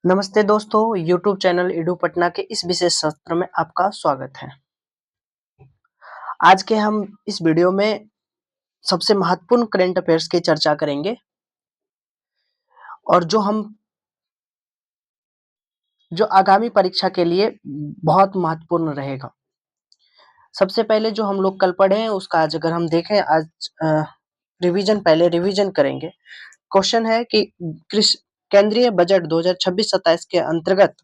नमस्ते दोस्तों, YouTube channel edu Patna के इस विशेष सत्र में आपका स्वागत है। आज के हम इस वीडियो में सबसे महत्वपूर्ण करंट अफेयर्स की चर्चा करेंगे और जो आगामी परीक्षा के लिए बहुत महत्वपूर्ण रहेगा। सबसे पहले जो हम लोग कल पढ़े हैं उसका आज अगर हम देखें आज रिवीजन करेंगे। क्वेश्चन है कि केंद्रीय बजट 2026-27 के अंतर्गत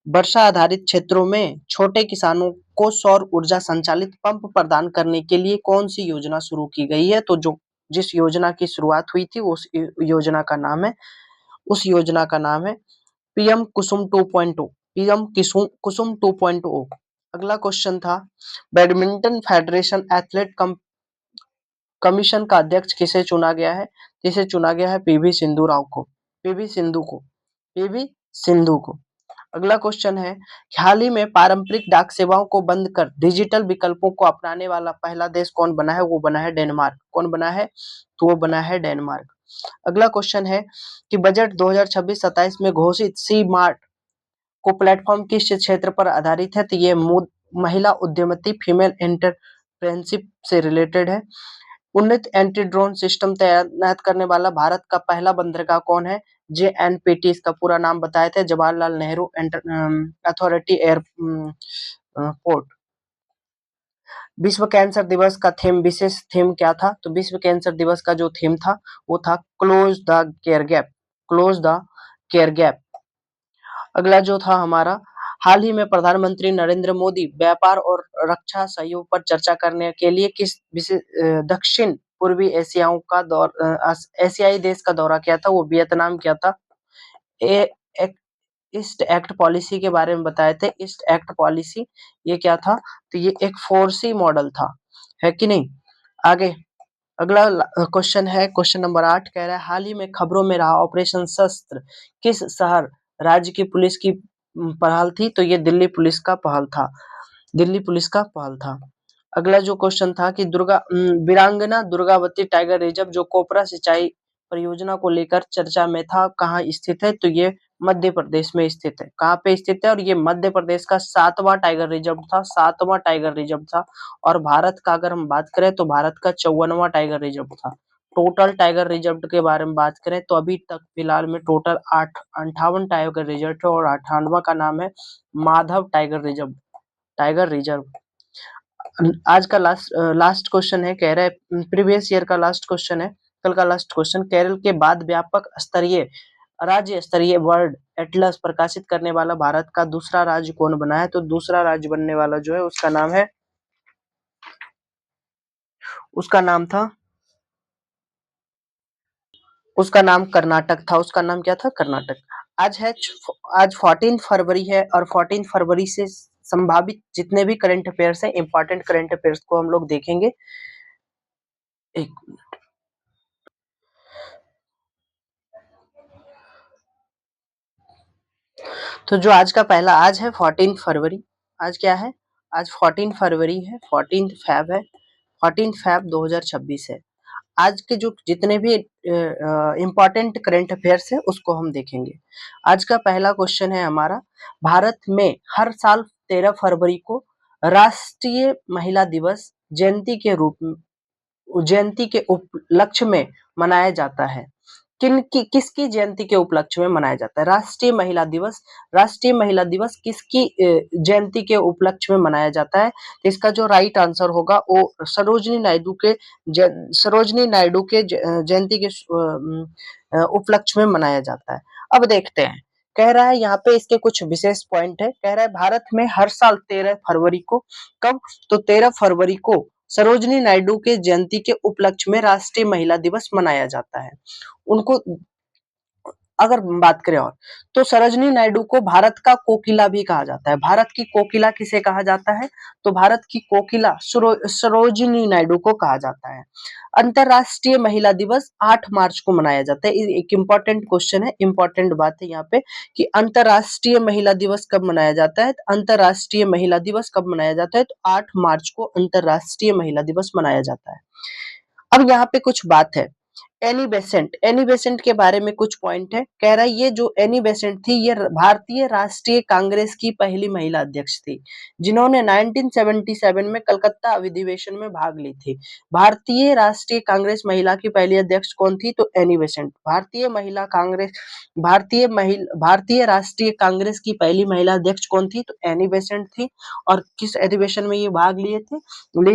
वर्षा आधारित क्षेत्रों में छोटे किसानों को सौर ऊर्जा संचालित पंप प्रदान करने के लिए कौन सी योजना शुरू की गई है? तो जो जिस योजना की शुरुआत हुई थी उस योजना का नाम है पीएम कुसुम 2.0। कुसुम 2.0। अगला क्वेश्चन था बैडमिंटन फेडरेशन कमीशन का अध्यक्ष किसे चुना गया है? किसे चुना गया है? पीवी सिंधु को। अगला क्वेश्चन है हाल ही में पारंपरिक डाक सेवाओं को बंद कर डिजिटल विकल्पों को अपनाने वाला पहला देश कौन बना है? वो बना है डेनमार्क। कौन बना है? तो वो बना है डेनमार्क। अगला क्वेश्चन है कि बजट 2026-27 में घोषित सी मार्ट को प्लेटफॉर्म किस क्षेत्र पर आधारित है? तो ये महिला उद्यमिता फीमेल एंटरप्रेन्योरशिप से रिलेटेड है। उन्नत एंटी ड्रोन सिस्टम तैनात करने वाला भारत का पहला बंदरगाह कौन है? JNPT इसका पूरा नाम बताए थे, जवाहरलाल नेहरू अथॉरिटी एयरपोर्ट। विश्व कैंसर दिवस का विशेष थीम क्या था? तो विश्व कैंसर दिवस का जो थीम था वो था क्लोज द केयर गैप। अगला जो था हमारा हाल ही में प्रधानमंत्री नरेंद्र मोदी व्यापार और रक्षा सहयोग पर चर्चा करने के लिए किस दक्षिण पूर्वी एशियाई देश का दौरा किया था? वो वियतनाम किया था। ईस्ट एक्ट पॉलिसी के बारे में बताए थे। ईस्ट एक्ट पॉलिसी ये क्या था? तो ये एक 4C मॉडल था, है कि नहीं? आगे अगला क्वेश्चन है क्वेश्चन नंबर 8 कह रहा है हाल ही में खबरों में रहा ऑपरेशन शस्त्र किस शहर राज्य की पुलिस की पहल थी? तो ये दिल्ली पुलिस का पहल था। अगला जो क्वेश्चन था कि वीरांगना दुर्गावती टाइगर रिजर्व जो कोपरा सिंचाई परियोजना को लेकर चर्चा में था, कहाँ स्थित है? तो ये मध्य प्रदेश में स्थित है। कहाँ पे स्थित है? और ये मध्य प्रदेश का 7वां टाइगर रिजर्व था। और भारत का अगर हम बात करें तो भारत का 54वां टाइगर रिजर्व था। टोटल टाइगर रिजर्व के बारे में बात करें तो अभी तक फिलहाल में टोटल 58 टाइगर रिजर्व है और 58वां का नाम है माधव टाइगर रिजर्व। आज का लास्ट क्वेश्चन है, कह रहा है प्रीवियस ईयर का लास्ट क्वेश्चन है, कल का लास्ट क्वेश्चन। केरल के बाद व्यापक स्तरीय राज्य स्तरीय वर्ल्ड एटलस प्रकाशित करने वाला भारत का दूसरा राज्य कौन बना है? तो दूसरा राज्य बनने वाला जो है उसका नाम कर्नाटक था। उसका नाम क्या था? कर्नाटक। आज 14 फरवरी है और 14 फरवरी से संभावित जितने भी करंट अफेयर्स हैं, इंपॉर्टेंट करंट अफेयर्स को हम लोग देखेंगे। एक तो जो आज का पहला आज है 14 फरवरी। आज क्या है? आज 14 फरवरी है, 14 फैब है, 14 फैब 2026 है। आज के जो जितने भी इम्पोर्टेंट करंट अफेयर्स है उसको हम देखेंगे। आज का पहला क्वेश्चन है हमारा भारत में हर साल 13 फरवरी को राष्ट्रीय महिला दिवस जयंती के उपलक्ष्य में मनाया जाता है। किसकी जयंती के उपलक्ष्य में मनाया जाता है? राष्ट्रीय महिला दिवस किसकी जयंती के उपलक्ष्य में मनाया जाता है? इसका जो राइट आंसर होगा वो सरोजिनी नायडू के जयंती के उपलक्ष्य में मनाया जाता है। अब देखते हैं, कह रहा है यहाँ पे इसके कुछ विशेष पॉइंट है। कह रहा है भारत में हर साल 13 फरवरी को, कब? तो 13 फरवरी को सरोजिनी नायडू के जयंती के उपलक्ष्य में राष्ट्रीय महिला दिवस मनाया जाता है। उनको अगर बात करें और तो सरोजिनी नायडू को भारत का कोकिला भी कहा जाता है। भारत की कोकिला किसे कहा जाता है? तो भारत की कोकिला सरोजिनी नायडू को कहा जाता है। अंतरराष्ट्रीय महिला दिवस 8 मार्च को मनाया जाता है। एक इंपॉर्टेंट क्वेश्चन है, इंपॉर्टेंट बात है यहाँ पे कि अंतरराष्ट्रीय महिला दिवस कब मनाया जाता है? अंतरराष्ट्रीय महिला दिवस कब मनाया जाता है? तो 8 मार्च को अंतरराष्ट्रीय महिला दिवस मनाया जाता है। अब यहाँ पे कुछ बात है, एनी बेसेंट के बारे में कुछ पॉइंट है। कह रहा है ये जो एनी बेसेंट थी ये भारतीय राष्ट्रीय कांग्रेस की पहली महिला अध्यक्ष थी, जिन्होंने 1977 में कलकत्ता अधिवेशन में भाग ली थी। भारतीय राष्ट्रीय कांग्रेस महिला की पहली अध्यक्ष कौन थी? तो एनी बेसेंट। भारतीय राष्ट्रीय कांग्रेस की पहली महिला अध्यक्ष कौन थी? तो एनी बेसेंट थी। और किस अधिवेशन में ये भाग ली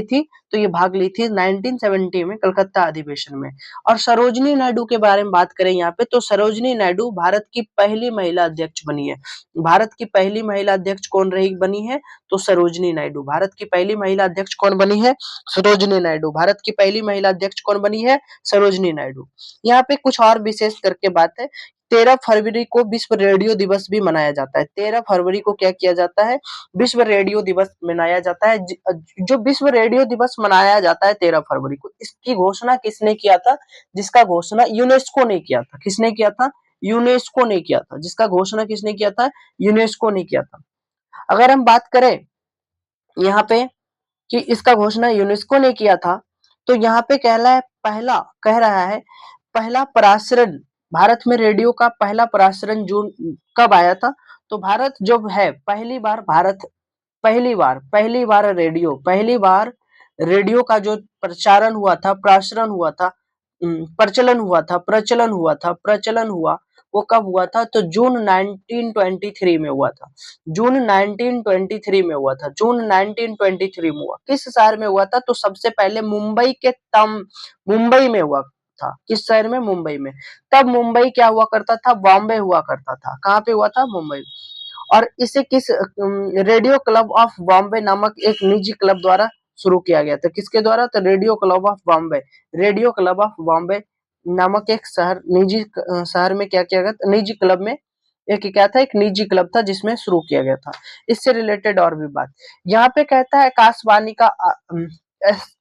थी? तो ये भाग ली थी 1970 में कलकत्ता अधिवेशन में। और सरोजनी नायडू के बारे में बात करें यहाँ पे, तो सरोजनी नायडू भारत की पहली महिला अध्यक्ष बनी है। भारत की पहली महिला अध्यक्ष कौन रही बनी है? तो सरोजनी नायडू। भारत की पहली महिला अध्यक्ष कौन बनी है? सरोजनी नायडू। भारत की पहली महिला अध्यक्ष कौन बनी है? सरोजनी नायडू। यहाँ पे कुछ और विशेष करके बात है। 13 फरवरी को विश्व रेडियो दिवस भी मनाया जाता है। 13 फरवरी को क्या किया जाता है? विश्व रेडियो दिवस मनाया जाता है। जो विश्व रेडियो दिवस मनाया जाता है 13 फरवरी को, इसकी घोषणा किसने किया था? जिसका घोषणा यूनेस्को ने किया था। किसने किया था? यूनेस्को ने किया था। जिसका घोषणा किसने किया था? यूनेस्को ने किया था। अगर हम बात करें यहाँ पे कि इसका घोषणा यूनेस्को ने किया था, तो यहाँ पे कह रहा है पहला प्रसारण, भारत में रेडियो का पहला प्रसारण जून कब आया था? तो भारत जो है पहली बार रेडियो का जो प्रचलन हुआ, वो कब हुआ था? तो जून 1923 में हुआ था। जून 1923 में हुआ था। जून 1923 में हुआ। किस शहर में हुआ था? तो सबसे पहले मुंबई में हुआ था। किस शहर में? मुंबई में। तब मुंबई क्या हुआ करता था? बॉम्बे हुआ करता था। कहाँ पे हुआ था? मुंबई। और इसे किस रेडियो क्लब ऑफ बॉम्बे नामक एक निजी क्लब द्वारा शुरू किया गया था। किसके द्वारा? तो radio club of Bombay. Radio club of Bombay नामक एक शहर में क्या किया गया था? निजी क्लब में एक निजी क्लब था जिसमें शुरू किया गया था। इससे रिलेटेड और भी बात यहाँ पे कहता है आकाशवाणी का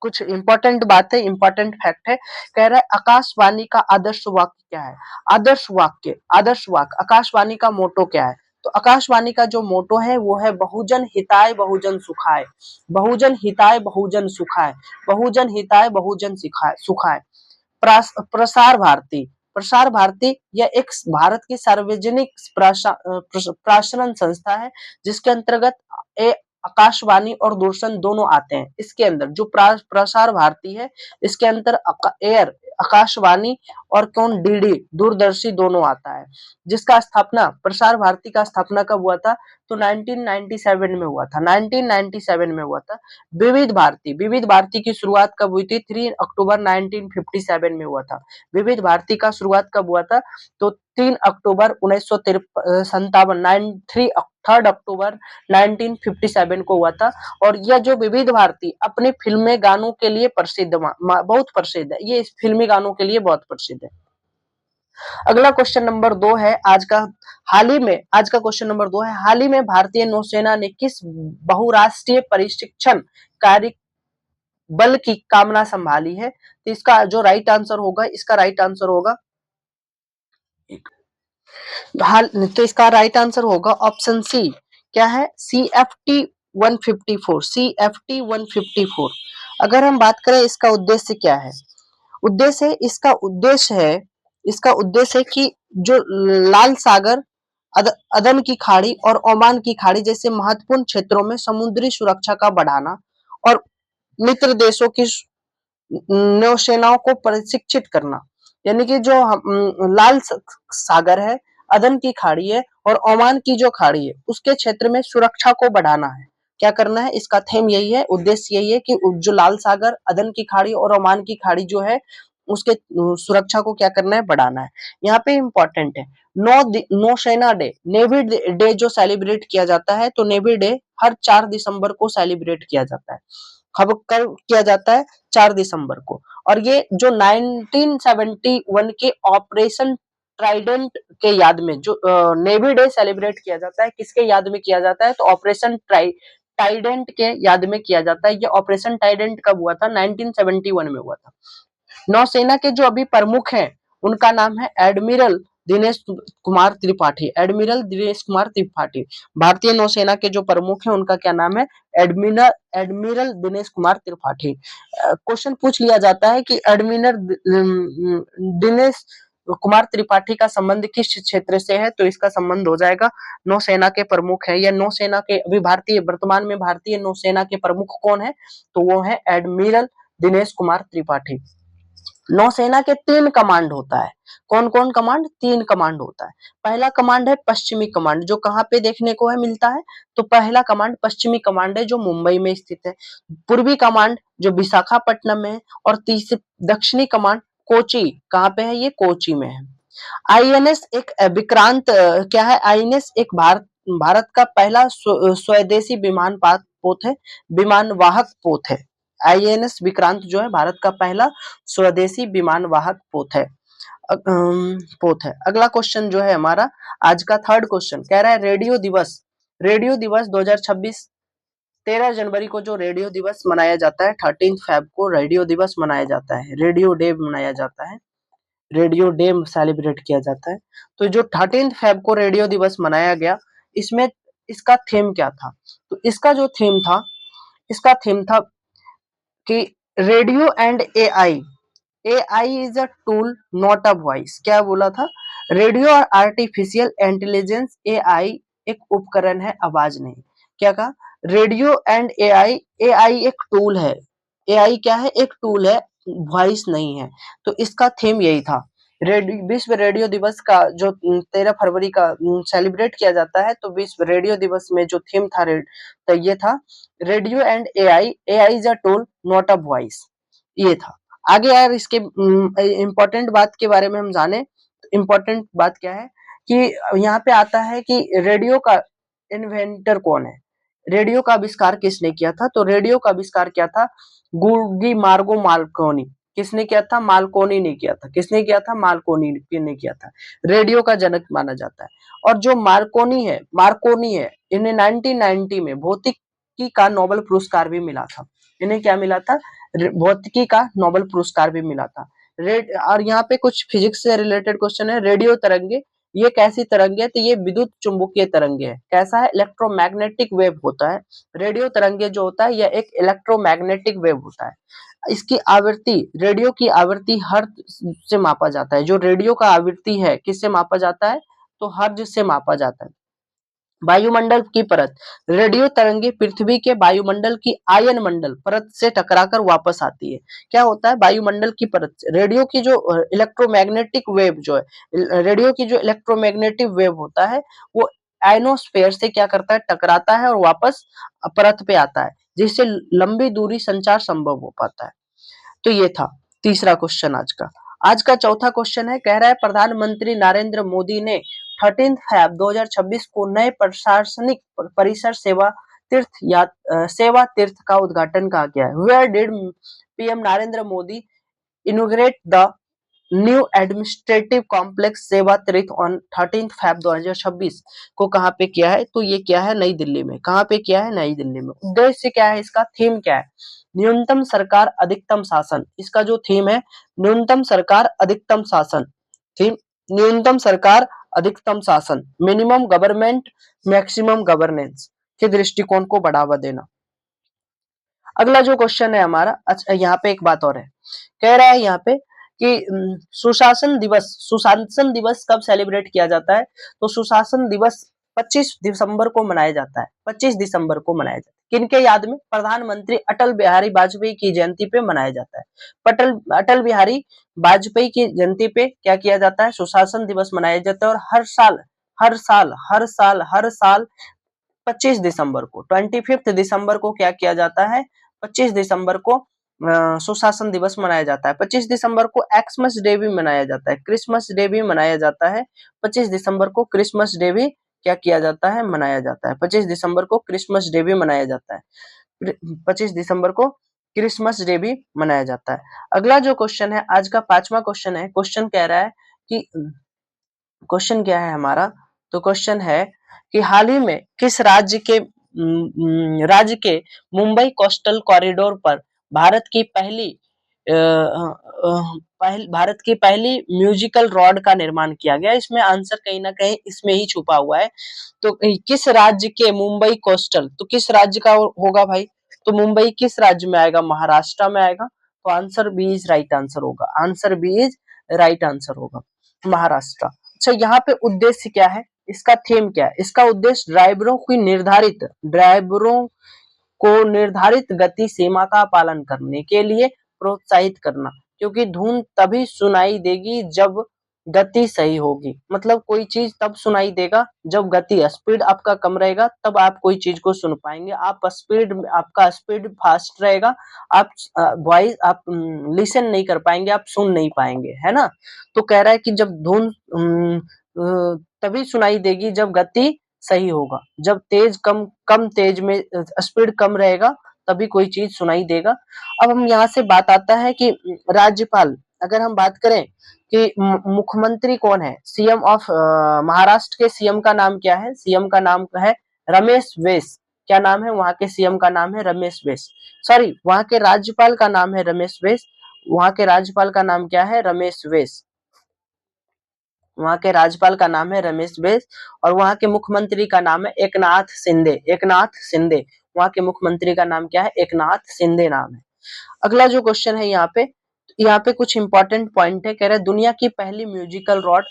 कुछ इंपॉर्टेंट बात है, इंपॉर्टेंट फैक्ट है। कह रहा है आकाशवाणी का आदर्श वाक्य क्या है? आदर्श वाक्य आकाशवाणी का मोटो क्या है? तो आकाशवाणी का जो मोटो है वो है बहुजन हिताय बहुजन सुखाय। बहुजन हिताय बहुजन सुखाय। बहुजन हिताय बहुजन सुखाय। प्रसार भारती यह एक भारत की सार्वजनिक प्रसारण संस्था है, जिसके अंतर्गत आकाशवाणी और दूरदर्शन दोनों आते हैं। इसके अंदर जो प्रसार भारती है, इसके अंदर एयर आकाशवाणी और डीडी दूरदर्शी दोनों आता है। जिसका स्थापना प्रसार भारती का स्थापना कब हुआ था? तो 1997 में हुआ था। 1997 में हुआ था। विविध भारती की शुरुआत कब हुई थी? 3 अक्टूबर 1957 में हुआ था। विविध भारती का शुरुआत कब हुआ था? तो 3 अक्टूबर 1957 3 अक्टूबर 1957 को हुआ था। और यह जो विविध भारती अपने फिल्मी गानों के लिए बहुत प्रसिद्ध है। ये फिल्मी गानों के लिए बहुत प्रसिद्ध है। अगला क्वेश्चन नंबर 2 है आज का क्वेश्चन नंबर 2 है, हाल ही में भारतीय नौसेना ने किस बहुराष्ट्रीय प्रशिक्षण कार्य बल की कामना संभाली है? तो इसका जो राइट आंसर होगा तो इसका राइट आंसर होगा ऑप्शन सी। क्या है? CFT 154। अगर हम बात करें इसका उद्देश्य क्या है? इसका उद्देश्य है कि जो लाल सागर, अदन की खाड़ी और ओमान की खाड़ी जैसे महत्वपूर्ण क्षेत्रों में समुद्री सुरक्षा का बढ़ाना और मित्र देशों की नौसेनाओं को प्रशिक्षित करना। यानी कि जो लाल सागर है, अदन की खाड़ी है और ओमान की जो खाड़ी है, उसके क्षेत्र में सुरक्षा को बढ़ाना है। क्या करना है? इसका थीम यही है, उद्देश्य यही है कि जो लाल सागर, अदन की खाड़ी और ओमान की खाड़ी जो है, उसके सुरक्षा को क्या करना है? बढ़ाना है। यहाँ पे इंपॉर्टेंट है नौसेना डे, नेवी डे जो सेलिब्रेट किया जाता है, तो नेवी डे हर 4 दिसंबर को सेलिब्रेट किया जाता है। कब किया जाता है? 4 दिसंबर को। और ये जो 1971 के ऑपरेशन ट्राइडेंट के याद में जो नेवी डे सेलिब्रेट किया जाता है, किसके याद में किया जाता है? तो ऑपरेशन टाइडेंट के याद में किया जाता है। ये ऑपरेशन टाइडेंट कब हुआ था? 1971 में हुआ था। नौसेना के जो अभी प्रमुख हैं, उनका नाम है एडमिरल दिनेश कुमार त्रिपाठी, एडमिरल दिनेश कुमार त्रिपाठी। भारतीय नौसेना के जो प्रमुख हैं उनका क्या नाम है? Admiral admiral Dinesh Kumar Tripathi. Question पूछ लिया जाता है कि एडमिरल दिनेश कुमार त्रिपाठी का संबंध किस क्षेत्र से है, तो इसका संबंध हो जाएगा नौसेना के प्रमुख है, या नौसेना के अभी भारतीय वर्तमान में भारतीय नौसेना के प्रमुख कौन है, तो वो है एडमिरल दिनेश कुमार त्रिपाठी। नौसेना के 3 कमांड होता है। कौन कौन कमांड? 3 कमांड होता है। पहला कमांड है पश्चिमी कमांड, जो कहां पे देखने को है मिलता है, तो पहला कमांड पश्चिमी कमांड है जो मुंबई में स्थित है। पूर्वी कमांड जो विशाखापट्टनम में है, और तीसरी दक्षिणी कमांड कोची, कहां पे है? ये कोची में है। आईएनएस एक विक्रांत क्या है? आईएनएस एक भारत का पहला स्वदेशी विमान पोत है, विमान वाहक पोत है। आईएनएस विक्रांत जो है भारत का पहला स्वदेशी विमान वाहक पोत है। अगला क्वेश्चन जो है हमारा आज का थर्ड क्वेश्चन कह रहा है रेडियो दिवस 2026 13 जनवरी को जो रेडियो दिवस मनाया जाता है, 13 फेब को रेडियो दिवस मनाया जाता है, रेडियो डे मनाया जाता है, रेडियो डे सेलिब्रेट किया जाता है। तो जो 13 फेब को रेडियो दिवस मनाया गया, इसमें इसका थीम क्या था? तो इसका थीम था कि radio and AI, AI is a tool not a voice. क्या बोला था? रेडियो और आर्टिफिशियल इंटेलिजेंस, एआई एक उपकरण है, आवाज नहीं। क्या कहा? रेडियो एंड एआई, एआई एक टूल है, एआई क्या है? एक टूल है, वॉइस नहीं है। तो इसका थीम यही था। विश्व रेडियो दिवस का जो 13 फरवरी का सेलिब्रेट किया जाता है, तो विश्व रेडियो दिवस में जो थीम था तो ये था radio and AI, AI is a tool not a voice, ये था। आगे यार इसके इम्पोर्टेंट बात के बारे में हम जाने, इम्पोर्टेंट बात क्या है कि यहाँ पे आता है कि रेडियो का इन्वेंटर कौन है, रेडियो का आविष्कार किसने किया था? तो रेडियो का आविष्कार किया था गुगी मार्गो मार्कोनी। किसने किया था? मार्कोनी ने किया था। किसने किया था? मार्कोनी ने किया था। रेडियो का जनक माना जाता है। और जो मार्कोनी है, इन्हें 1990 में भौतिकी का नोबेल पुरस्कार भी मिला था। इन्हें क्या मिला था? भौतिकी का नोबेल पुरस्कार भी मिला था। और यहाँ पे कुछ फिजिक्स से रिलेटेड क्वेश्चन है। रेडियो तरंगे ये कैसी तरंगे है? तो ये विद्युत चुंबकीय तरंगे है। कैसा है? इलेक्ट्रोमैग्नेटिक वेव होता है। रेडियो तरंगे जो होता है यह एक इलेक्ट्रोमैग्नेटिक वेव होता है। इसकी आवृत्ति, रेडियो की आवृत्ति हर्ट्ज से मापा जाता है। जो रेडियो का आवृत्ति है किससे मापा जाता है? तो हर्ट्ज से मापा जाता है। वायुमंडल की परत, रेडियो तरंगे पृथ्वी के वायुमंडल की आयन मंडल परत से टकराकर वापस आती है। क्या होता है? वायुमंडल की परत से रेडियो की जो इलेक्ट्रोमैग्नेटिक वेव जो है, रेडियो की जो इलेक्ट्रोमैग्नेटिक वेव होता है वो आयनोस्फेयर से क्या करता है? टकराता है और वापस परत पे आता है, जिससे लंबी दूरी संचार संभव हो पाता है। तो ये था तीसरा क्वेश्चन आज का। आज का चौथा क्वेश्चन है, कह रहा है प्रधानमंत्री नरेंद्र मोदी ने 13 फैब 2026 को नए प्रशासनिक परिसर सेवा तीर्थ का उद्घाटन कहा गया है। Where did PM Narendra Modi inaugurate the new administrative complex Seva Teerth on 13 fab 2026 को कहाँ पे किया है? तो ये क्या है? नई दिल्ली में। कहाँ पे किया है? नई दिल्ली में। उद्देश्य क्या है इसका? थीम क्या है? न्यूनतम सरकार अधिकतम शासन। इसका जो थीम है न्यूनतम सरकार अधिकतम शासन, थीम न्यूनतम सरकार अधिकतम शासन, मिनिमम गवर्नमेंट मैक्सिमम गवर्नेंस के दृष्टिकोण को बढ़ावा देना। अगला जो क्वेश्चन है हमारा, अच्छा यहाँ पे एक बात और है, कह रहा है यहाँ पे कि सुशासन दिवस कब सेलिब्रेट किया जाता है? तो सुशासन दिवस 25 दिसंबर को मनाया जाता है। 25 दिसंबर को मनाया जाता है। किनके याद में? प्रधानमंत्री अटल बिहारी वाजपेयी की जयंती पे मनाया जाता है। अटल बिहारी वाजपेयी की जयंती पे क्या किया जाता है? सुशासन दिवस मनाया जाता है। और हर साल 25 दिसंबर को, 25 दिसंबर को क्या किया जाता है? 25 दिसंबर को सुशासन दिवस मनाया जाता है। 25 दिसंबर को एक्समस डे भी मनाया जाता है, क्रिसमस डे भी मनाया जाता है। 25 दिसंबर को क्रिसमस डे भी क्या किया जाता है? मनाया जाता है। 25 दिसंबर को क्रिसमस डे भी मनाया जाता है। 25 दिसंबर को क्रिसमस डे भी मनाया जाता है। अगला जो क्वेश्चन है आज का पांचवा क्वेश्चन है, क्वेश्चन कह रहा है कि क्वेश्चन क्या है हमारा? तो क्वेश्चन है कि हाल ही में किस राज्य के मुंबई कोस्टल कॉरिडोर पर भारत की पहली भारत की पहली म्यूजिकल रॉड का निर्माण किया गया? इसमें आंसर कहीं ना कहीं इसमें ही छुपा हुआ है। तो किस राज्य के मुंबई कोस्टल, तो किस राज्य का होगा भाई? तो मुंबई किस राज्य में आएगा? महाराष्ट्र में आएगा। तो answer B is right answer होगा। Answer B is right answer होगा, महाराष्ट्र। अच्छा, यहाँ पे उद्देश्य क्या है, इसका थीम क्या है? इसका उद्देश्य ड्राइवरों को निर्धारित गति सीमा का पालन करने के लिए प्रोत्साहित करना, क्योंकि धुन तभी सुनाई देगी जब गति सही होगी। मतलब कोई चीज तब सुनाई देगा जब गति, स्पीड आपका कम रहेगा तब आप कोई चीज को सुन पाएंगे। आपका स्पीड फास्ट रहेगा, आप वॉइस आप लिसन नहीं कर पाएंगे, आप सुन नहीं पाएंगे, है ना। तो कह रहा है कि जब धुन तभी सुनाई देगी जब गति सही होगा, जब तेज कम कम तेज में स्पीड कम रहेगा तभी कोई चीज सुनाई देगा। अब हम यहाँ से बात आता है कि राज्यपाल, अगर हम बात करें कि मुख्यमंत्री कौन है, सीएम ऑफ महाराष्ट्र के सीएम का नाम क्या है? सीएम का नाम है रमेश बैस। क्या नाम है? वहां के सीएम का नाम है रमेश बैस। सॉरी, वहां के राज्यपाल का नाम है रमेश बैस। वहां के राज्यपाल का नाम क्या है? रमेश बैस। वहां के राज्यपाल का नाम है रमेश बैस और वहां के मुख्यमंत्री का नाम है एकनाथ शिंदे। एकनाथ शिंदे, वहां के मुख्यमंत्री का नाम क्या है? एकनाथ शिंदे नाम है। अगला जो क्वेश्चन है यहाँ पे कुछ इंपॉर्टेंट पॉइंट है। कह रहे दुनिया की पहली म्यूजिकल रॉड,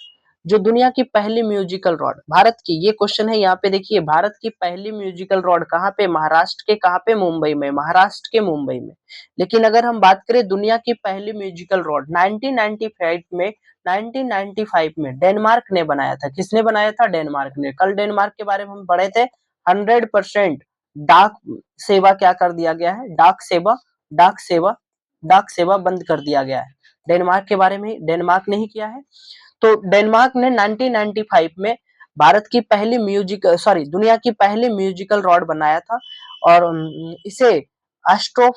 जो दुनिया की पहली म्यूजिकल रॉड भारत की, ये क्वेश्चन है यहाँ पे। देखिए, भारत की पहली म्यूजिकल रॉड कहाँ पे? महाराष्ट्र के कहाँ पे? मुंबई में। महाराष्ट्र के मुंबई में। लेकिन अगर हम बात करें दुनिया की पहली म्यूजिकल रॉड 1995 में डेनमार्क ने बनाया था। किसने बनाया था? डेनमार्क ने। कल डेनमार्क के बारे में हम पढ़े थे। 100% डाक सेवा क्या कर दिया गया है? डाक सेवा बंद कर दिया गया है। डेनमार्क के बारे में डेनमार्क ने ही किया है। तो डेनमार्क ने 1995 में भारत की पहली दुनिया की पहली म्यूजिकल रॉड बनाया था और इसे एस्ट्रो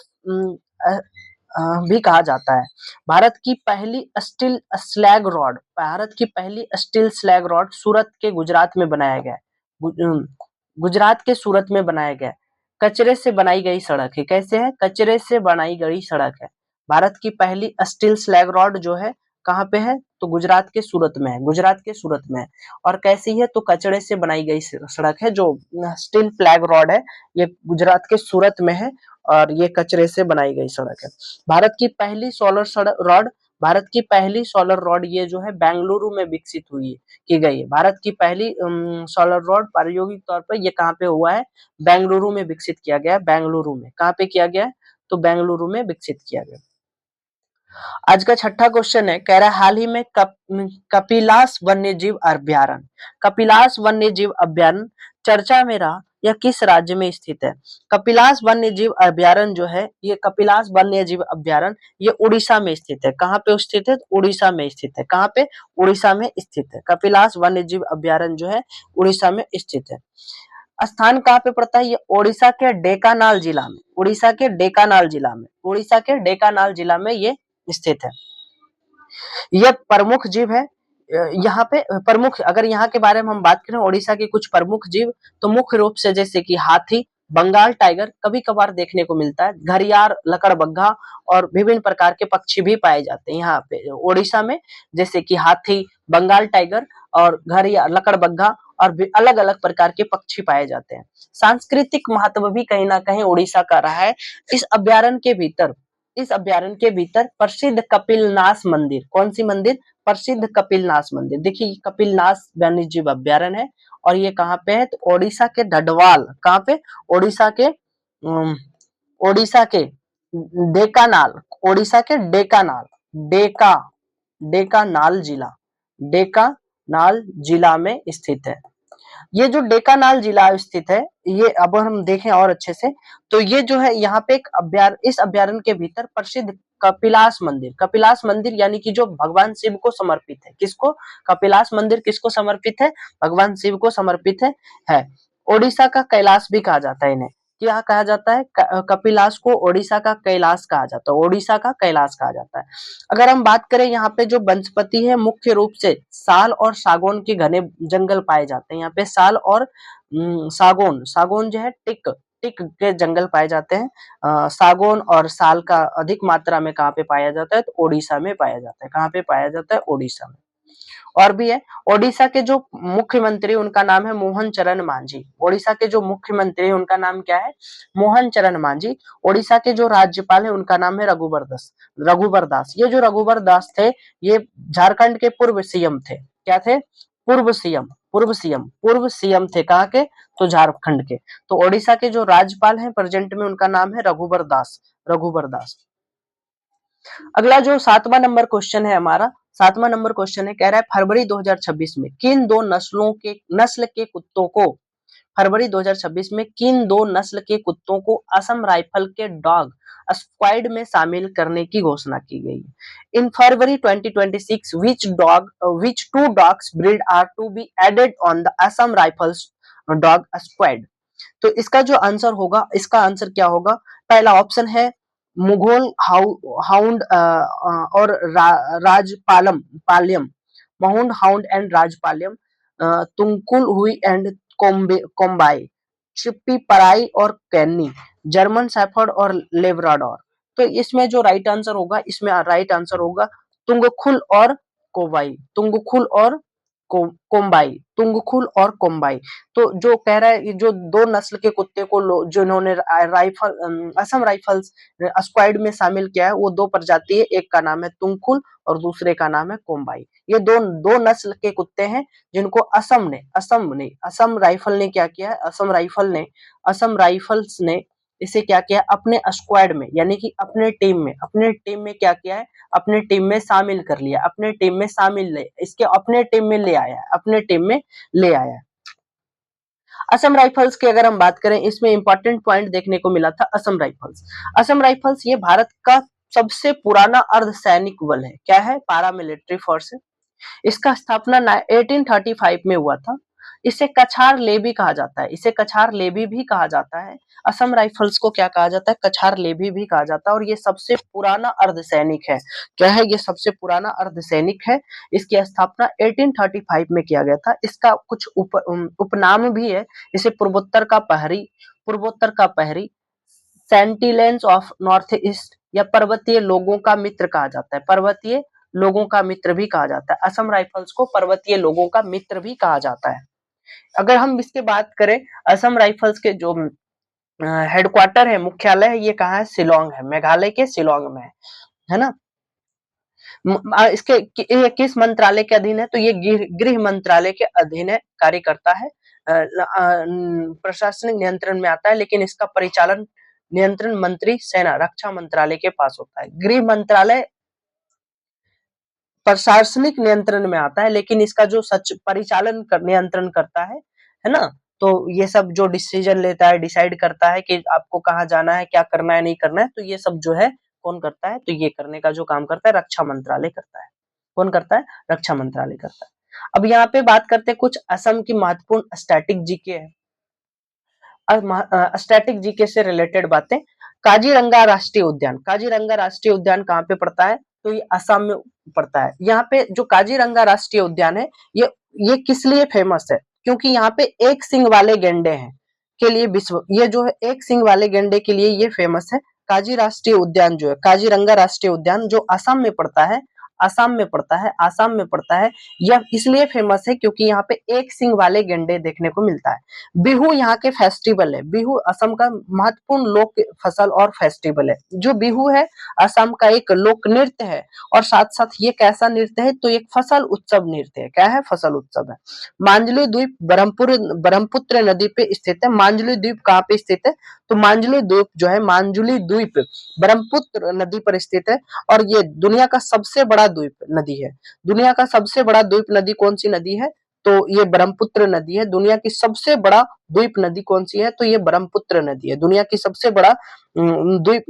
भी कहा जाता है। भारत की पहली स्टील स्लैग रॉड, भारत की पहली स्टील स्लैग रॉड सूरत के गुजरात में बनाया गया है। गुजरात के सूरत में बनाया गया है। कचरे से बनाई गई सड़क है। कैसे है? कचरे से बनाई गई सड़क है। भारत की पहली स्टील स्लैग रॉड जो है कहाँ पे है? तो गुजरात के सूरत में है। गुजरात के सूरत में है। और कैसी है? तो कचड़े से बनाई गई सड़क है। जो स्टील फ्लैग रॉड है ये गुजरात के सूरत में है और ये कचरे से बनाई गई सड़क है। भारत की पहली सोलर रॉड, भारत की पहली सोलर रॉड ये जो है बेंगलुरु में विकसित हुई है, की गई है। भारत की पहली सोलर रॉड प्रायोगिक तौर पर ये कहाँ पे हुआ है? बेंगलुरु में विकसित किया गया है। बेंगलुरु में। कहाँ पे किया गया है? तो बेंगलुरु में विकसित किया गया। आज का छठा क्वेश्चन है, कह रहा है हाल ही में कपिलास वन्यजीव अभ्यारण्य, कपिलास वन्यजीव अभ्यारण्य चर्चा में रहा, यह किस राज्य में स्थित है? कपिलास वन्यजीव अभ्यारण्य जो है, ये कपिलास वन्यजीव अभ्यारण्य ये उड़ीसा में स्थित है। कहाँ पे स्थित है? उड़ीसा में स्थित है। कहाँ पे? उड़ीसा में स्थित है। कपिलास वन्यजीव अभ्यारण्य जो है उड़ीसा में स्थित है। स्थान कहाँ पे पड़ता है? ये ओडिशा के ढेंकानाल जिला में। उड़ीसा के ढेंकानाल जिला में। उड़ीसा के ढेंकानाल जिला में ये स्थित है। यह प्रमुख जीव है। यहाँ पे प्रमुख, अगर यहाँ के बारे में हम बात करें ओडिशा के कुछ प्रमुख जीव, तो मुख्य रूप से जैसे कि हाथी, बंगाल टाइगर कभी कभार देखने को मिलता है, घड़ियाल, लकड़बग्घा और विभिन्न प्रकार के पक्षी भी पाए जाते हैं यहाँ पे ओडिशा में, जैसे कि हाथी, बंगाल टाइगर और घड़ियाल, लकड़बग्घा और अलग अलग प्रकार के पक्षी पाए जाते हैं। सांस्कृतिक महत्व भी कहीं ना कहीं उड़ीसा का रहा है। इस अभ्यारण्य के भीतर प्रसिद्ध कपिलनाथ मंदिर, कौन सी मंदिर? प्रसिद्ध कपिलनाथ मंदिर। देखिए कपिलनाथ वन्यजीव अभ्यारण्य है और ये कहाँ पे है? तो ओडिशा के ढडवाल। कहाँ पे? ओडिशा के ओडिशा के डेकानाल, ओडिशा के डेकानाल, डेका डेकानाल जिला, डेकानाल जिला में स्थित है। ये जो डेकानाल जिला स्थित है, ये अब हम देखें और अच्छे से, तो ये जो है यहाँ पे एक इस अभ्यारण्य के भीतर प्रसिद्ध कपिलास मंदिर, कपिलास मंदिर यानी कि जो भगवान शिव को समर्पित है। किसको? कपिलास मंदिर किसको समर्पित है? भगवान शिव को समर्पित है। ओडिशा का कैलाश भी कहा जाता है इन्हें। क्या कहा जाता है? कपिलास को ओडिशा का कैलाश कहा जाता है। ओडिशा का कैलाश कहा जाता है। अगर हम बात करें यहाँ पे जो वनस्पति है, मुख्य रूप से साल और सागौन के घने जंगल पाए जाते हैं। यहाँ पे साल और सागौन, सागौन जो है टिक, टिक के जंगल पाए जाते हैं। सागौन और साल का अधिक मात्रा में कहाँ पे पाया जाता है? तो ओडिशा में पाया जाता है। कहाँ पे पाया जाता है? ओडिशा में। और भी है, ओडिशा के जो मुख्यमंत्री उनका नाम है मोहन चरण मांझी। ओडिशा के जो मुख्यमंत्री उनका नाम क्या है? मोहन चरण मांझी। ओडिशा के जो राज्यपाल है उनका नाम है रघुवर दास। रघुवर दास, ये जो रघुवर दास थे, ये झारखंड के पूर्व सीएम थे। क्या थे? पूर्व सीएम, पूर्व सीएम थे। कहाँ के? तो झारखंड के। तो ओडिशा के जो राज्यपाल हैं प्रेजेंट में, उनका नाम है रघुवर दास। रघुवर दास। अगला जो 7वां नंबर क्वेश्चन है हमारा, 7वां नंबर क्वेश्चन है, कह रहा है फरवरी 2026 में किन दो नस्ल के कुत्तों को, फरवरी 2026 में किन दो नस्ल के कुत्तों को असम राइफल के डॉग स्क्वाड में शामिल करने की घोषणा की गई है? इन फरवरी 2026 which two dogs breed are to be added on the Assam Rifles dog squad? तो इसका जो आंसर होगा, इसका आंसर क्या होगा? पहला ऑप्शन है मुघल हाउंड और राजपालम पाल्यम, माउंड हाउंड एंड राजपालयम, तुंकुल हुई एंड कोम्बाई, चिप्पी पराई और कैनी, जर्मन शेफर्ड और लेब्राडोर। तो इसमें जो राइट आंसर होगा, इसमें राइट आंसर होगा तुंगखुल और कोबाई, तुंगखुल और कोम्बाई, तुंगखुल और कोम्बाई। तो जो कह रहा है, जो दो नस्ल के कुत्ते को जिन्होंने असम राइफल्स स्क्वाड में शामिल किया है, वो दो प्रजाति है, एक का नाम है तुंगखुल और दूसरे का नाम है कोम्बाई। ये दो नस्ल के कुत्ते हैं जिनको असम राइफल ने क्या किया है? असम राइफल्स ने इसे क्या किया? अपने स्क्वाड में, यानी कि अपने टीम में क्या किया है? अपने टीम में शामिल कर लिया, अपने टीम में शामिल ले इसके अपने टीम में ले आया है, अपने टीम में ले आया है। असम राइफल्स की अगर हम बात करें, इसमें इंपॉर्टेंट पॉइंट देखने को मिला था असम राइफल्स। असम राइफल्स ये भारत का सबसे पुराना अर्धसैनिक बल है। क्या है? पारामिलिट्री फोर्स है। इसका स्थापना 1835 में हुआ था। इसे कछार लेबी कहा जाता है, इसे कछार लेबी भी कहा जाता है। असम राइफल्स को क्या कहा जाता है? कछार लेबी भी कहा जाता है। और ये सबसे पुराना अर्धसैनिक है। क्या है? ये सबसे पुराना अर्धसैनिक है। इसकी स्थापना 1835 में किया गया था। इसका कुछ उपनाम भी है। इसे पूर्वोत्तर का पहरी, सेंटिनेल्स ऑफ नॉर्थ ईस्ट, या पर्वतीय लोगों का मित्र कहा जाता है। पर्वतीय लोगों का मित्र भी कहा जाता है। असम राइफल्स को पर्वतीय लोगों का मित्र भी कहा जाता है। अगर हम इसके बात करें, असम राइफल्स के जो हेडक्वार्टर है, मुख्यालय है, ये कहाँ है? शिलोंग है, मेघालय के शिलोंग में है ना। इसके ये किस मंत्रालय के अधीन है? तो ये गृह मंत्रालय के अधीन है, कार्य करता है। प्रशासनिक नियंत्रण में आता है, लेकिन इसका परिचालन नियंत्रण मंत्री सेना रक्षा मंत्रालय के पास होता है। गृह मंत्रालय प्रशासनिक नियंत्रण में आता है, लेकिन इसका जो सच परिचालन नियंत्रण करता है ना। तो ये सब जो डिसीजन लेता है, डिसाइड करता है कि आपको कहाँ जाना है, क्या करना है, नहीं करना है, तो ये सब जो है कौन करता है? तो ये करने का जो काम करता है रक्षा मंत्रालय करता है। कौन करता है? रक्षा मंत्रालय करता है। अब यहाँ पे बात करते हैं कुछ असम की महत्वपूर्ण स्टैटिक जीके है। स्टैटिक जीके से रिलेटेड बातें। काजीरंगा राष्ट्रीय उद्यान, काजीरंगा राष्ट्रीय उद्यान कहाँ पे पड़ता है? तो ये असम में पड़ता है। यहाँ पे जो काजीरंगा राष्ट्रीय उद्यान है, ये किस लिए फेमस है? क्योंकि यहाँ पे एक सींग वाले गेंडे हैं के लिए विश्व, ये जो है एक सींग वाले गेंडे के लिए ये फेमस है। काजी राष्ट्रीय उद्यान जो है, काजीरंगा राष्ट्रीय उद्यान जो असम में पड़ता है, आसाम में पड़ता है। यह इसलिए फेमस है क्योंकि यहाँ पे एक सींग वाले गेंडे देखने को मिलता है। बिहू यहाँ के फेस्टिवल है। बिहू असम का महत्वपूर्ण लोक फसल और फेस्टिवल है। जो बिहू है असम का एक लोक नृत्य है, और साथ साथ ये कैसा नृत्य है? तो एक फसल उत्सव नृत्य है। क्या है? फसल उत्सव है। मांजली द्वीप ब्रह्मपुत्र नदी पे स्थित है। मांजली द्वीप कहाँ पे स्थित है? तो मांजली द्वीप जो है, मांजुली द्वीप ब्रह्मपुत्र नदी पर स्थित है। और ये दुनिया का सबसे बड़ा द्वीप नदी है। दुनिया का सबसे बड़ा द्वीप नदी कौन सी नदी है? तो ये ब्रह्मपुत्र नदी है। दुनिया की सबसे बड़ा द्वीप नदी कौन सी है? तो ये ब्रह्मपुत्र नदी है। दुनिया की सबसे बड़ा द्वीप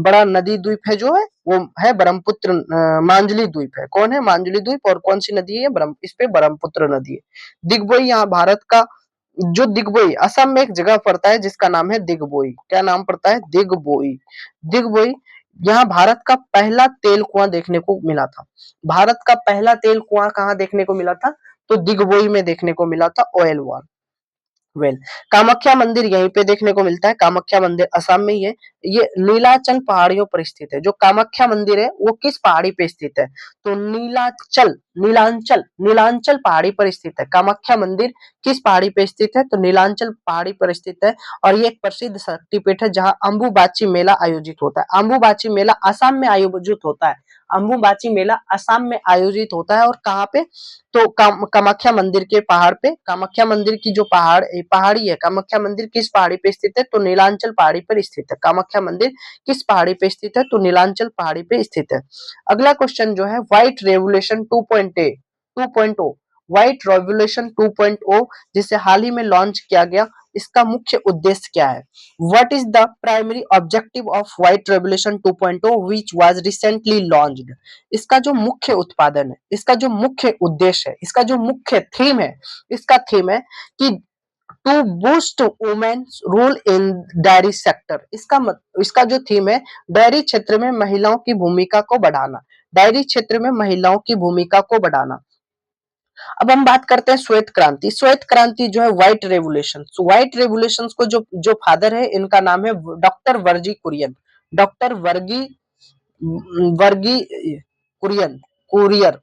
बड़ा नदी द्वीप है जो है वो है ब्रह्मपुत्र, मांजली द्वीप है। कौन है? मांजली द्वीप। और कौन सी नदी है? इस पे ब्रह्मपुत्र नदी है। दिग्बोई यहाँ भारत का जो दिग्बोई असम में एक जगह पड़ता है जिसका नाम है दिग्बोई। क्या नाम पड़ता है? दिग्बोई। दिग्बोई यहाँ भारत का पहला तेल कुआं देखने को मिला था। भारत का पहला तेल कुआं कहाँ देखने को मिला था? तो दिग्बोई में देखने को मिला था, ऑयल वॉल। वेल, कामाख्या मंदिर यहीं पे देखने को मिलता है। कामाख्या मंदिर असम में ही है। ये नीलाचल पहाड़ियों पर स्थित है। जो कामाख्या मंदिर है वो किस पहाड़ी पे स्थित है? तो नीलांचल नीलांचल पहाड़ी पर स्थित है। कामाख्या मंदिर किस पहाड़ी पे स्थित है? तो नीलांचल पहाड़ी पर स्थित है। और ये एक प्रसिद्ध शक्तिपीठ है जहाँ अम्बुबाची मेला आयोजित होता है। अम्बुबाची मेला असम में आयोजित होता है। अम्बुबाची मेला असम में आयोजित होता है। और कहाँ पे? तो कामाख्या मंदिर के पहाड़ पे। कामाख्या मंदिर की जो पहाड़ी है, कामाख्या मंदिर किस पहाड़ी पे स्थित है? तो नीलांचल पहाड़ी पर स्थित है। कामाख्या मंदिर किस पहाड़ी पे स्थित है? तो नीलांचल पहाड़ी पे स्थित है। अगला क्वेश्चन जो है व्हाइट रेवोल्यूशन 2.0 व्हाइट रेवोल्यूशन 2.0 जिसे हाल ही में लॉन्च किया गया, इसका मुख्य उद्देश्य क्या है? What is the primary objective of white revolution 2.0 which was recently launched? इसका जो मुख्य उत्पादन है, इसका जो मुख्य उद्देश्य है, इसका जो मुख्य थीम है, इसका थीम है कि to boost women's role in dairy sector. इसका जो थीम है, डेयरी क्षेत्र में महिलाओं की भूमिका को बढ़ाना। डेयरी क्षेत्र में महिलाओं की भूमिका को बढ़ाना। अब हम बात करते हैं श्वेत क्रांति। श्वेत क्रांति जो है व्हाइट रेवोल्यूशन को जो फादर है, इनका नाम है doctor Verghese Kurien. Doctor Verghese Verghese Kurien courier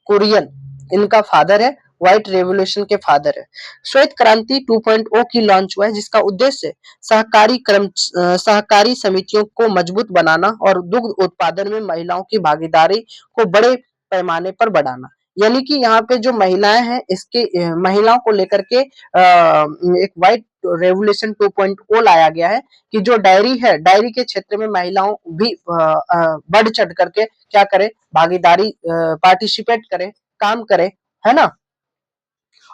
Kurien इनका फादर है। व्हाइट रेवोल्यूशन के फादर है। श्वेत क्रांति 2.0 की लॉन्च हुआ है जिसका उद्देश्य सहकारी समितियों को मजबूत बनाना और दुग्ध उत्पादन में महिलाओं की भागीदारी को बड़े पैमाने पर बढ़ाना। यानी कि यहाँ पे जो महिलाएं हैं, इसके महिलाओं को लेकर के एक व्हाइट रेवोल्यूशन 2.0 लाया गया है कि जो डायरी है, डायरी के क्षेत्र में महिलाओं भी बढ़ चढ़ करके क्या करे, भागीदारी पार्टिसिपेट करे, काम करे, है ना,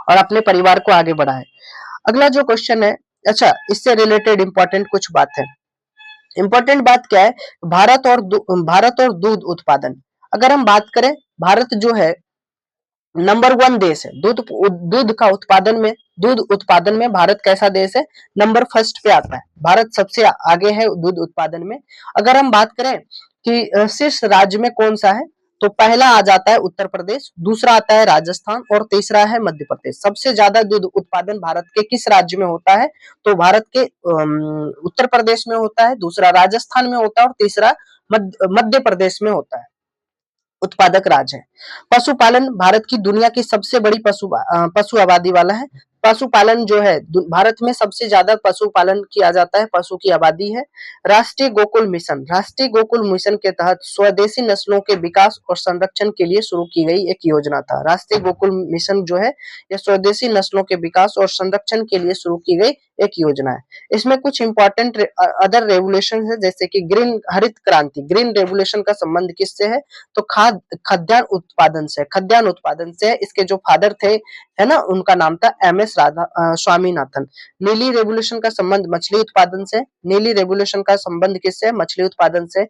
और अपने परिवार को आगे बढ़ाए। अगला जो क्वेश्चन है, अच्छा इससे रिलेटेड इंपॉर्टेंट कुछ बात है। इंपॉर्टेंट बात क्या है? भारत और दूध उत्पादन। अगर हम बात करें, भारत जो है नंबर 1 देश है दूध उत्पादन में भारत कैसा देश है? नंबर फर्स्ट पे आता है। भारत सबसे आगे है दूध उत्पादन में। अगर हम बात करें कि शीर्ष राज्य में कौन सा है, तो पहला आ जाता है उत्तर प्रदेश, दूसरा आता है राजस्थान और तीसरा है मध्य प्रदेश। सबसे ज्यादा दूध उत्पादन भारत के किस राज्य में होता है? तो भारत के उत्तर प्रदेश में होता है, दूसरा राजस्थान में होता है और तीसरा मध्य प्रदेश में होता है। उत्पादक राज्य है। पशुपालन भारत की दुनिया की सबसे बड़ी पशु आबादी वाला है। पशुपालन जो है भारत में सबसे ज्यादा पशुपालन किया जाता है, पशु की आबादी है। राष्ट्रीय गोकुल मिशन के तहत स्वदेशी नस्लों के विकास और संरक्षण के लिए शुरू की गई एक योजना था। राष्ट्रीय गोकुल मिशन जो है यह स्वदेशी नस्लों के विकास और संरक्षण के लिए शुरू की गई एक योजना है। इसमें कुछ इंपॉर्टेंट अदर रेवोल्यूशन है, जैसे कि ग्रीन रेवोल्यूशन का संबंध किससे है? तो खाद्यान्न उत्पादन से। इसके जो फादर थे, है ना, उनका नाम था एम.एस. स्वामीनाथन। नीली रेवोल्यूशन का संबंध मछली उत्पादन से। नीली रेवोल्यूशन का संबंध किससे? मछली उत्पादन से।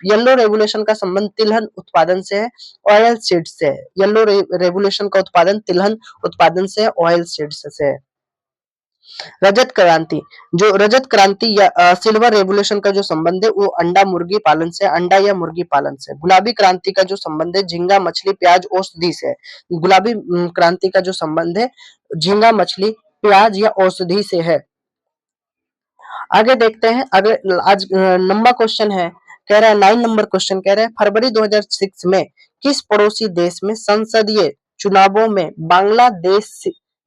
येलो रेवोल्यूशन का संबंध तिलहन उत्पादन से है, ऑयल सीड्स से है। येलो रेवोल्यूशन का उत्पादन तिलहन उत्पादन से, ऑयल सीड्स से है। रजत क्रांति रजत क्रांति या सिल्वर रेवोल्यूशन का जो संबंध है वो अंडा या मुर्गी पालन से। गुलाबी क्रांति का जो संबंध है झींगा मछली प्याज औषधि से। गुलाबी क्रांति का जो संबंध है झींगा मछली प्याज या औषधि से है। आगे देखते हैं। अगर आज लंबा क्वेश्चन है, कह रहा है 9 नंबर क्वेश्चन कह रहा है फरवरी 2006 में किस पड़ोसी देश में संसदीय चुनावों में बांग्लादेश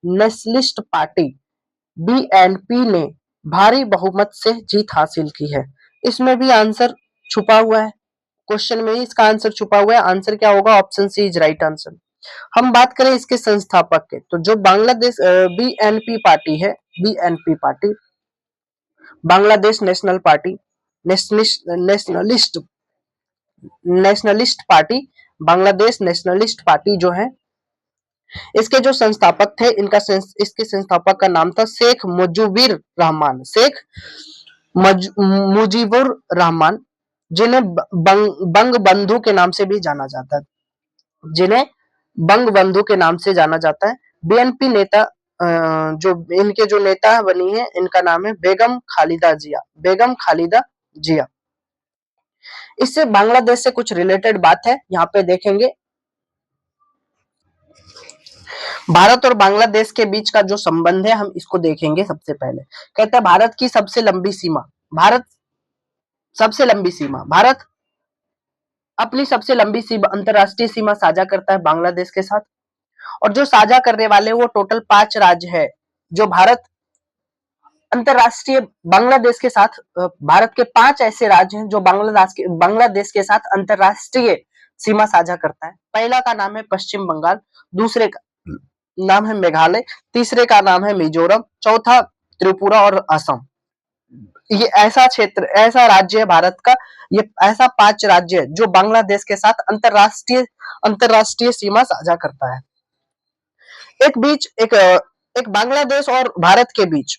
नेशनलिस्ट पार्टी बीएनपी ने भारी बहुमत से जीत हासिल की है? इसमें भी आंसर छुपा हुआ है, क्वेश्चन में ही इसका आंसर छुपा हुआ है। आंसर क्या होगा? Option C is right answer. हम बात करें इसके संस्थापक के, तो जो बांग्लादेश बीएनपी पार्टी है, BNP party Bangladesh national party nationalist nationalist party Bangladesh nationalist party जो है, इसके जो संस्थापक थे, इसके संस्थापक का नाम था शेख मुजीबुर रहमान, जिन्हें बंग बंधु के नाम से भी जाना जाता है, जिन्हें बंग बंधु के नाम से जाना जाता है। बीएनपी नेता जो इनके जो नेता बनी है, इनका नाम है बेगम खालिदा जिया। इससे बांग्लादेश से कुछ रिलेटेड बात है, यहाँ पे देखेंगे। भारत और बांग्लादेश के बीच का जो संबंध है हम इसको देखेंगे। सबसे पहले कहता है भारत की सबसे लंबी सीमा, भारत सबसे लंबी सीमा, भारत अपनी सबसे लंबी सीमा अंतरराष्ट्रीय सीमा साझा करता है बांग्लादेश के साथ। और जो साझा करने वाले वो टोटल 5 राज्य है जो भारत अंतरराष्ट्रीय बांग्लादेश के साथ, भारत के 5 ऐसे राज्य हैं जो बांग्लादेश के साथ अंतरराष्ट्रीय सीमा साझा करता है। पहला का नाम है पश्चिम बंगाल, दूसरे का नाम है मेघालय, तीसरे का नाम है मिजोरम, चौथा त्रिपुरा और असम। ये ऐसा क्षेत्र, ऐसा राज्य है भारत का, ये ऐसा 5 राज्य है जो बांग्लादेश के साथ अंतरराष्ट्रीय सीमा साझा करता है। एक बांग्लादेश और भारत के बीच,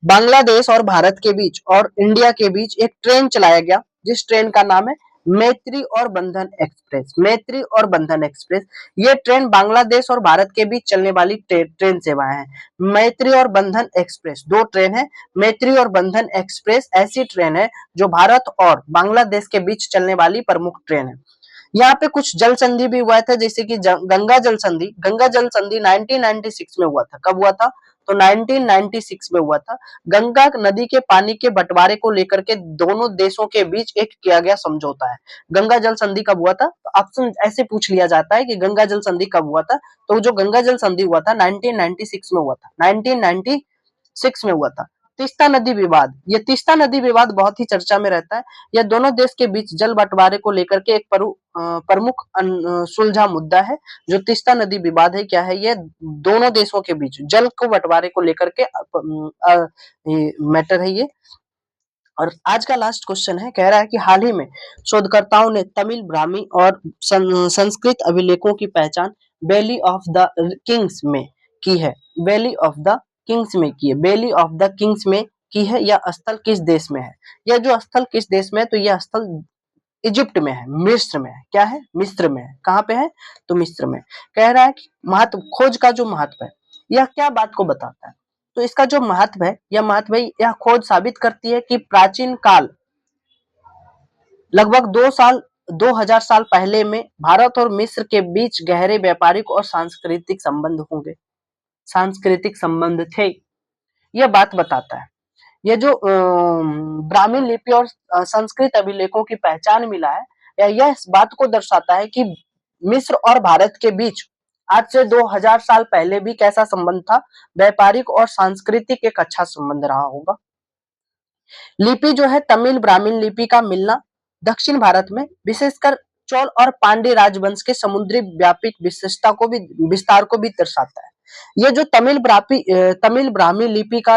बांग्लादेश और भारत के बीच और इंडिया के बीच एक ट्रेन चलाया गया जिस ट्रेन का नाम है मैत्री और बंधन एक्सप्रेस। मैत्री और बंधन एक्सप्रेस, ये ट्रेन बांग्लादेश और भारत के बीच चलने वाली ट्रेन सेवाएं हैं। मैत्री और बंधन एक्सप्रेस 2 ट्रेन है। मैत्री और बंधन एक्सप्रेस ऐसी ट्रेन है जो भारत और बांग्लादेश के बीच चलने वाली प्रमुख ट्रेन है। यहाँ पे कुछ जल संधि भी हुआ था, जैसे कि गंगा जल संधि 1996 में हुआ था। कब हुआ था? तो 1996 में हुआ था। गंगा नदी के पानी के बंटवारे को लेकर के दोनों देशों के बीच एक किया गया समझौता है। गंगा जल संधि कब हुआ था? तो ऑप्शन ऐसे पूछ लिया जाता है कि गंगा जल संधि कब हुआ था, तो जो गंगा जल संधि हुआ था 1996 में हुआ था। 1996 में हुआ था। तीस्ता नदी विवाद, ये तीस्ता नदी विवाद बहुत ही चर्चा में रहता है। यह दोनों देश के बीच जल बंटवारे को लेकर के एक प्रमुख सुलझा मुद्दा है। जो तीस्ता नदी विवाद है क्या है? ये दोनों देशों के बीच जल को बंटवारे को लेकर के मैटर है ये। और आज का लास्ट क्वेश्चन है, कह रहा है कि हाल ही में शोधकर्ताओं ने तमिल, ब्राह्मी और संस्कृत अभिलेखों की पहचान वैली ऑफ द किंग्स में की है। वैली ऑफ द किंग्स में की है, वैली ऑफ द किंग्स में की है। यह स्थल किस देश में है? यह जो स्थल किस देश में है? तो यह स्थल इजिप्ट में है, मिस्र में है। क्या है? मिस्र में है। कहाँ पे है? तो मिस्र में। कह रहा है कि महत्व, खोज का जो महत्व है यह क्या बात को बताता है? तो इसका जो महत्व है, यह खोज साबित करती है कि प्राचीन काल लगभग 2000 साल पहले में भारत और मिस्र के बीच गहरे व्यापारिक और सांस्कृतिक संबंध होंगे, सांस्कृतिक संबंध थे, यह बात बताता है। ये जो ब्राह्मी लिपि और संस्कृत अभिलेखों की पहचान मिला है, यह इस बात को दर्शाता है कि मिस्र और भारत के बीच आज से 2000 साल पहले भी कैसा संबंध था? व्यापारिक और सांस्कृतिक एक अच्छा संबंध रहा होगा। लिपि जो है तमिल ब्राह्मण लिपि का मिलना दक्षिण भारत में विशेषकर चोल और पांड्य राजवंश के समुद्री व्यापक विस्तार को भी दर्शाता है। ये जो तमिल ब्राह्मी लिपि का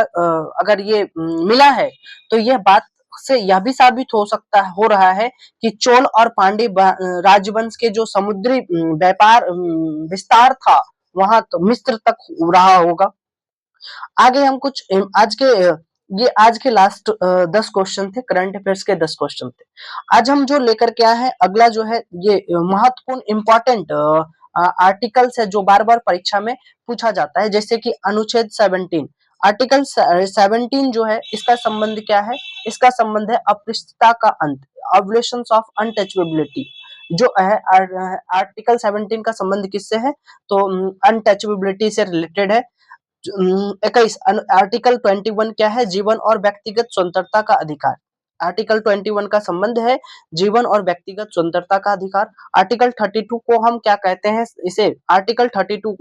अगर ये मिला है तो यह बात से यह भी साबित हो रहा है कि चोल और पांड्य राजवंश के जो समुद्री व्यापार विस्तार था वहां तो मिस्र तक रहा होगा। आगे हम कुछ ये आज के लास्ट 10 क्वेश्चन थे, करंट अफेयर्स के 10 क्वेश्चन थे। आज हम जो लेकर के आए हैं अगला जो है ये महत्वपूर्ण इंपॉर्टेंट आर्टिकल्स है जो बार बार परीक्षा में पूछा जाता है, जैसे कि अनुच्छेद 17। आर्टिकल 17 जो है इसका संबंध क्या है? इसका संबंध है अपृष्ठता का अंत, अबोलिशंस ऑफ अनटचेबिलिटी। जो है आर्टिकल 17 का संबंध किससे है? तो अनटचेबिलिटी से रिलेटेड है। 21 आर्टिकल 21 क्या है? जीवन और व्यक्तिगत स्वतंत्रता का अधिकार। आर्टिकल 21 का संबंध है जीवन और व्यक्तिगत स्वतंत्रता का अधिकार। आर्टिकल 32 को हम क्या कहते हैं? इसे आर्टिकल 32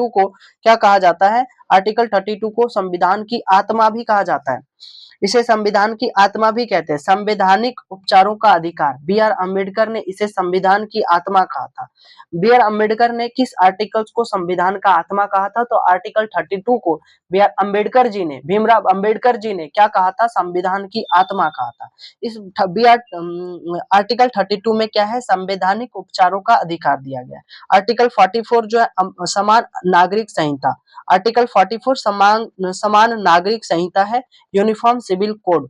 को क्या कहा जाता है? आर्टिकल 32 को संविधान की आत्मा भी कहा जाता है। इसे संविधान की आत्मा भी कहते हैं। संवैधानिक उपचारों का अधिकार, बी आर अम्बेडकर ने इसे संविधान की आत्मा कहा था। बी आर अम्बेडकर ने किस आर्टिकल्स को संविधान का आत्मा कहा था? तो आर्टिकल 32 को बी आर अम्बेडकर जी ने, भीमराव अम्बेडकर जी ने क्या कहा था? संविधान की आत्मा कहा था। इस आर्टिकल 32 में क्या है? संवैधानिक उपचारों का अधिकार दिया गया। आर्टिकल 44 जो है समान नागरिक संहिता। आर्टिकल 44 समान नागरिक संहिता है। Uniform civil code.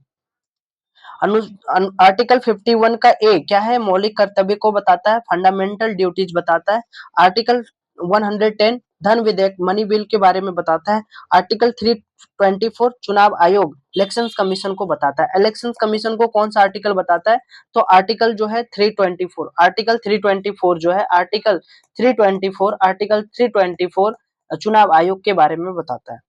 आर्टिकल 51 का ए क्या है? मौलिक कर्तव्य को बताता है, फंडामेंटल ड्यूटीज बताता है। आर्टिकल 110 धन विधेयक मनी बिल के बारे में बताता है। आर्टिकल 324 चुनाव आयोग इलेक्शन कमीशन को बताता है। इलेक्शन कमीशन को कौन सा आर्टिकल बताता है? तो आर्टिकल जो है 324, आर्टिकल 324 जो है आर्टिकल 324 चुनाव आयोग के बारे में बताता है।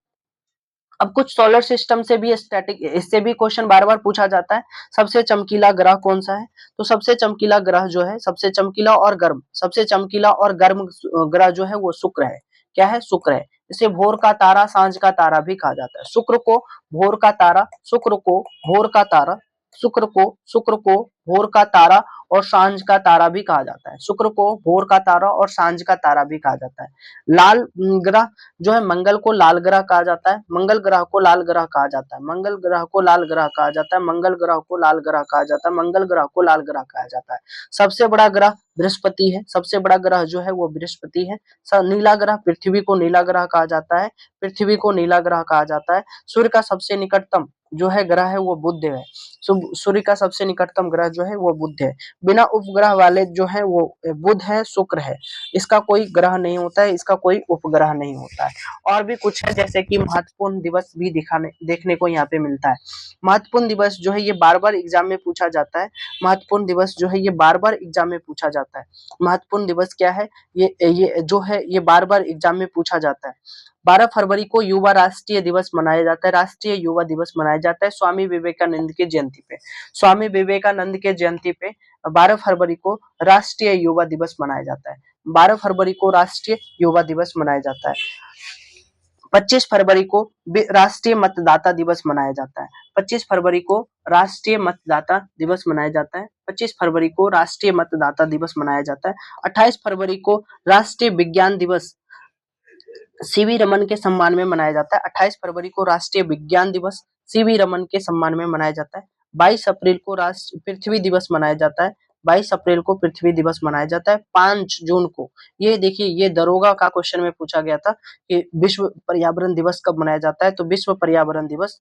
अब कुछ सोलर सिस्टम से भी स्टैटिक, इससे भी क्वेश्चन बार बार पूछा जाता है। सबसे चमकीला ग्रह कौन सा है? तो सबसे चमकीला ग्रह जो है, सबसे चमकीला और गर्म ग्रह जो है वो शुक्र है। क्या है? शुक्र है। इसे भोर का तारा, सांझ का तारा भी कहा जाता है। भोर का तारा शुक्र को भोर का तारा शुक्र को भोर का तारा और सांझ का तारा भी कहा जाता है। शुक्र को भोर का तारा और सांझ का तारा भी कहा जाता है। लाल ग्रह जो है, मंगल को लाल ग्रह कहा जाता है। मंगल ग्रह को लाल ग्रह कहा जाता है। मंगल ग्रह को लाल ग्रह कहा जाता है। मंगल ग्रह को लाल ग्रह कहा जाता है। मंगल ग्रह को लाल ग्रह कहा जाता है। सबसे बड़ा ग्रह बृहस्पति है। सबसे बड़ा ग्रह जो है वो बृहस्पति है। नीला ग्रह पृथ्वी को नीला ग्रह कहा जाता है। पृथ्वी को नीला ग्रह कहा जाता है। सूर्य का सबसे निकटतम जो है ग्रह है वो बुध है। सूर्य का सबसे निकटतम ग्रह जो है वो बुध है। बिना उपग्रह वाले जो है वो बुध है, शुक्र है। इसका कोई ग्रह नहीं होता है, इसका कोई उपग्रह नहीं होता है। और भी कुछ है, जैसे कि महत्वपूर्ण दिवस भी देखने को यहाँ पे मिलता है। महत्वपूर्ण दिवस जो है ये बार बार एग्जाम में पूछा जाता है। महत्वपूर्ण दिवस जो है ये बार बार एग्जाम में पूछा जाता है। महत्वपूर्ण दिवस क्या है? ये जो है ये बार बार एग्जाम में पूछा जाता है। 12 फरवरी को युवा राष्ट्रीय दिवस मनाया जाता है। राष्ट्रीय युवा दिवस मनाया जाता है स्वामी विवेकानंद की जयंती पे। स्वामी विवेकानंद के जयंती पे 12 फरवरी को राष्ट्रीय युवा दिवस मनाया जाता है। 12 फरवरी को राष्ट्रीय युवा दिवस मनाया जाता है। 25 फरवरी को राष्ट्रीय मतदाता दिवस मनाया जाता है। 25 फरवरी को राष्ट्रीय मतदाता दिवस मनाया जाता है। 25 फरवरी को राष्ट्रीय मतदाता दिवस मनाया जाता है। 28 फरवरी को राष्ट्रीय विज्ञान दिवस सीवी रमन के सम्मान में मनाया जाता है। 28 फरवरी को राष्ट्रीय विज्ञान दिवस सीवी रमन के सम्मान में मनाया जाता है। 22 अप्रैल को राष्ट्रीय पृथ्वी दिवस मनाया जाता है। 22 अप्रैल को पृथ्वी दिवस मनाया जाता है। 5 जून को, ये देखिए ये दरोगा का क्वेश्चन में पूछा गया था कि विश्व पर्यावरण दिवस कब मनाया जाता है? तो विश्व पर्यावरण दिवस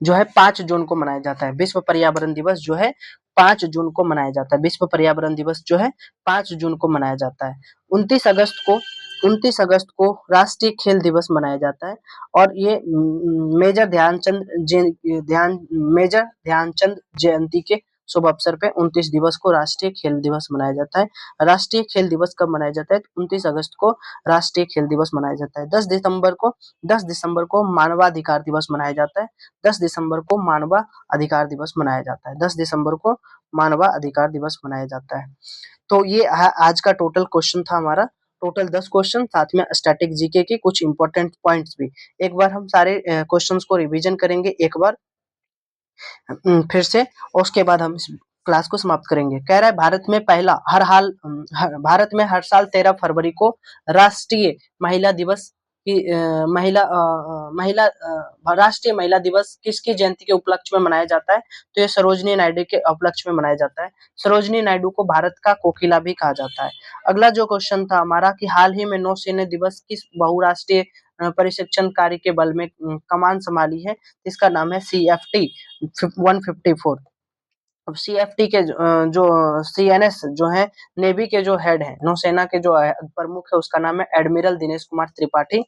जो है 5 जून को मनाया जाता है। विश्व पर्यावरण दिवस जो है 5 जून को मनाया जाता है। विश्व पर्यावरण दिवस जो है 5 जून को मनाया जाता है। 29 अगस्त को 29 अगस्त को राष्ट्रीय खेल दिवस मनाया जाता है। और ये मेजर ध्यानचंद जयंती के शुभ अवसर पे 29 दिवस को राष्ट्रीय खेल दिवस मनाया जाता है। राष्ट्रीय खेल दिवस कब मनाया जाता है? 29 अगस्त को राष्ट्रीय खेल दिवस मनाया जाता है। 10 दिसंबर को मानवाधिकार दिवस मनाया जाता है। 10 दिसंबर को मानवा अधिकार दिवस मनाया जाता है। 10 दिसंबर को मानवा अधिकार दिवस मनाया जाता है। तो ये आज का टोटल क्वेश्चन था हमारा। टोटल 10 क्वेश्चन, साथ में स्टैटिक जीके के कुछ इंपॉर्टेंट पॉइंट्स भी। एक बार हम सारे क्वेश्चंस को रिवीजन करेंगे एक बार फिर से, और उसके बाद हम इस क्लास को समाप्त करेंगे। कह रहा है भारत में हर साल 13 फरवरी को राष्ट्रीय महिला दिवस की राष्ट्रीय महिला दिवस किसकी जयंती के उपलक्ष्य में मनाया जाता है? तो ये सरोजिनी नायडू के उपलक्ष्य में मनाया जाता है। सरोजिनी नायडू को भारत का कोकिला भी कहा जाता है। अगला जो क्वेश्चन था हमारा कि हाल ही में नौसेना दिवस किस बहुराष्ट्रीय परिशिक्षण कार्य के बल में कमान संभाली है? इसका नाम है CFT 154। अब CFT के जो CNS जो है नेवी के जो हेड है, नौसेना के जो प्रमुख है, उसका नाम है एडमिरल दिनेश कुमार त्रिपाठी।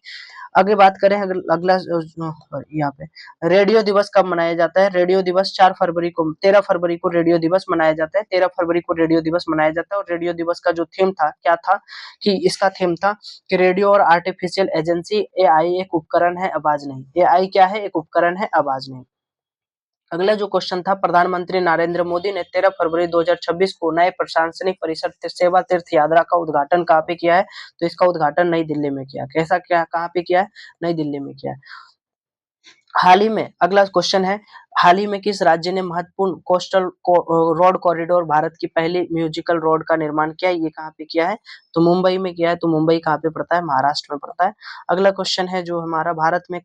आगे बात करें अगला यहाँ पे रेडियो दिवस कब मनाया जाता है? रेडियो दिवस 13 फरवरी को रेडियो दिवस मनाया जाता है। 13 फरवरी को रेडियो दिवस मनाया जाता है। और रेडियो दिवस का जो थीम था, क्या था कि इसका थीम था कि रेडियो और आर्टिफिशियल एजेंसी, AI एक उपकरण है, आवाज नहीं। AI क्या है? एक उपकरण है, आवाज नहीं। अगला जो क्वेश्चन था, प्रधानमंत्री नरेंद्र मोदी ने 13 फरवरी 2026 को नए प्रशासनिक परिसर सेवा तीर्थ यात्रा का उद्घाटन कहाँ पे किया है? तो इसका उद्घाटन नई दिल्ली में किया। कैसा क्या कहाँ पे किया है? नई दिल्ली में किया है। हाल ही में, अगला क्वेश्चन है, हाल ही में किस राज्य ने महत्वपूर्ण कोस्टल रोड कॉरिडोर, भारत की पहली म्यूजिकल रोड का निर्माण किया है? ये कहाँ पे किया है? तो मुंबई में किया है। तो मुंबई कहाँ पे पड़ता है? महाराष्ट्र में पड़ता है। अगला क्वेश्चन है जो हमारा, भारत में